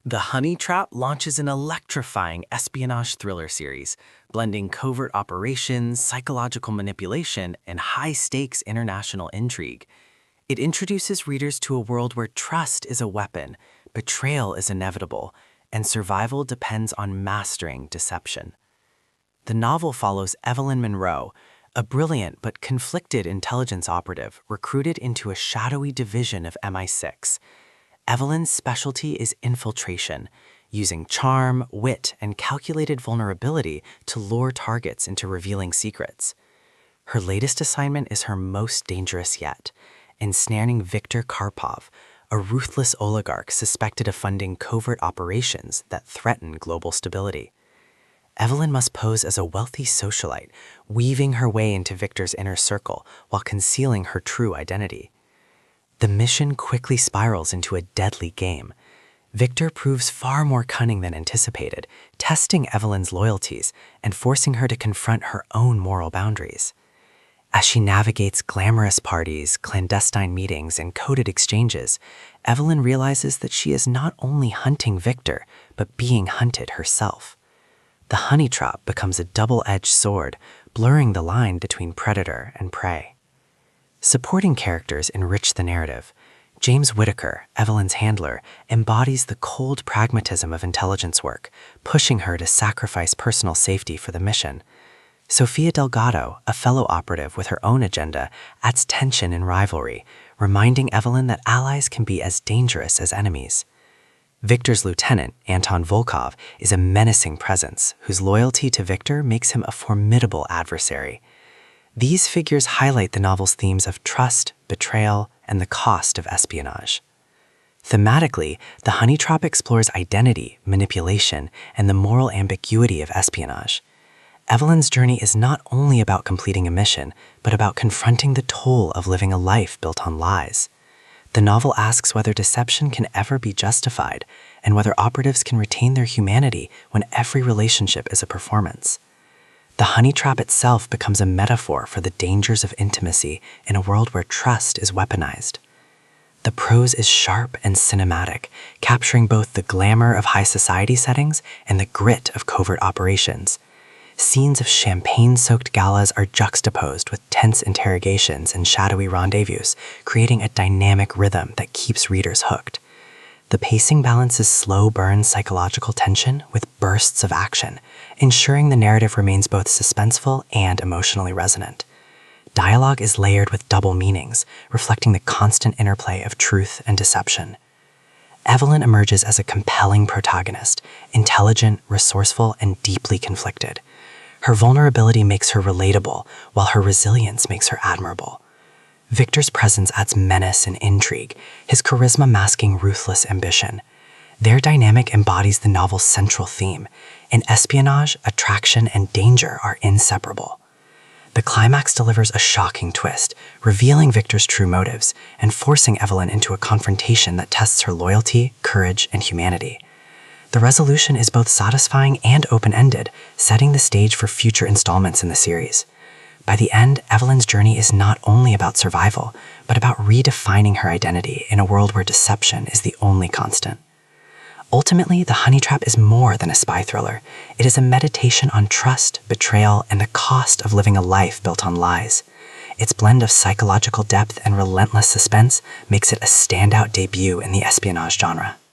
The Honeytrap launches an electrifying espionage thriller series, blending covert operations, psychological manipulation, and high-stakes international intrigue. It introduces readers to a world where trust is a weapon, betrayal is inevitable, and survival depends on mastering deception. The novel follows Evelyn Monroe, a brilliant but conflicted intelligence operative recruited into a shadowy division of MI6. Evelyn's specialty is infiltration, using charm, wit, and calculated vulnerability to lure targets into revealing secrets. Her latest assignment is her most dangerous yet, ensnaring Victor Karpov, a ruthless oligarch suspected of funding covert operations that threaten global stability. Evelyn must pose as a wealthy socialite, weaving her way into Victor's inner circle while concealing her true identity. The mission quickly spirals into a deadly game. Victor proves far more cunning than anticipated, testing Evelyn's loyalties and forcing her to confront her own moral boundaries. As she navigates glamorous parties, clandestine meetings, and coded exchanges, Evelyn realizes that she is not only hunting Victor, but being hunted herself. The Honeytrap becomes a double-edged sword, blurring the line between predator and prey. Supporting characters enrich the narrative. James Whittaker, Evelyn's handler, embodies the cold pragmatism of intelligence work, pushing her to sacrifice personal safety for the mission. Sofia Delgado, a fellow operative with her own agenda, adds tension and rivalry, reminding Evelyn that allies can be as dangerous as enemies. Victor's lieutenant, Anton Volkov, is a menacing presence whose loyalty to Victor makes him a formidable adversary. These figures highlight the novel's themes of trust, betrayal, and the cost of espionage. Thematically, The Honeytrap explores identity, manipulation, and the moral ambiguity of espionage. Evelyn's journey is not only about completing a mission, but about confronting the toll of living a life built on lies. The novel asks whether deception can ever be justified, and whether operatives can retain their humanity when every relationship is a performance. The Honeytrap itself becomes a metaphor for the dangers of intimacy in a world where trust is weaponized. The prose is sharp and cinematic, capturing both the glamour of high society settings and the grit of covert operations. Scenes of champagne-soaked galas are juxtaposed with tense interrogations and shadowy rendezvous, creating a dynamic rhythm that keeps readers hooked. The pacing balances slow burn psychological tension with bursts of action, ensuring the narrative remains both suspenseful and emotionally resonant. Dialogue is layered with double meanings, reflecting the constant interplay of truth and deception. Evelyn emerges as a compelling protagonist, intelligent, resourceful, and deeply conflicted. Her vulnerability makes her relatable, while her resilience makes her admirable. Victor's presence adds menace and intrigue, his charisma masking ruthless ambition. Their dynamic embodies the novel's central theme. In espionage, attraction, and danger are inseparable. The climax delivers a shocking twist, revealing Victor's true motives and forcing Evelyn into a confrontation that tests her loyalty, courage, and humanity. The resolution is both satisfying and open-ended, setting the stage for future installments in the series. By the end, Evelyn's journey is not only about survival, but about redefining her identity in a world where deception is the only constant. Ultimately, The Honeytrap is more than a spy thriller. It is a meditation on trust, betrayal, and the cost of living a life built on lies. Its blend of psychological depth and relentless suspense makes it a standout debut in the espionage genre.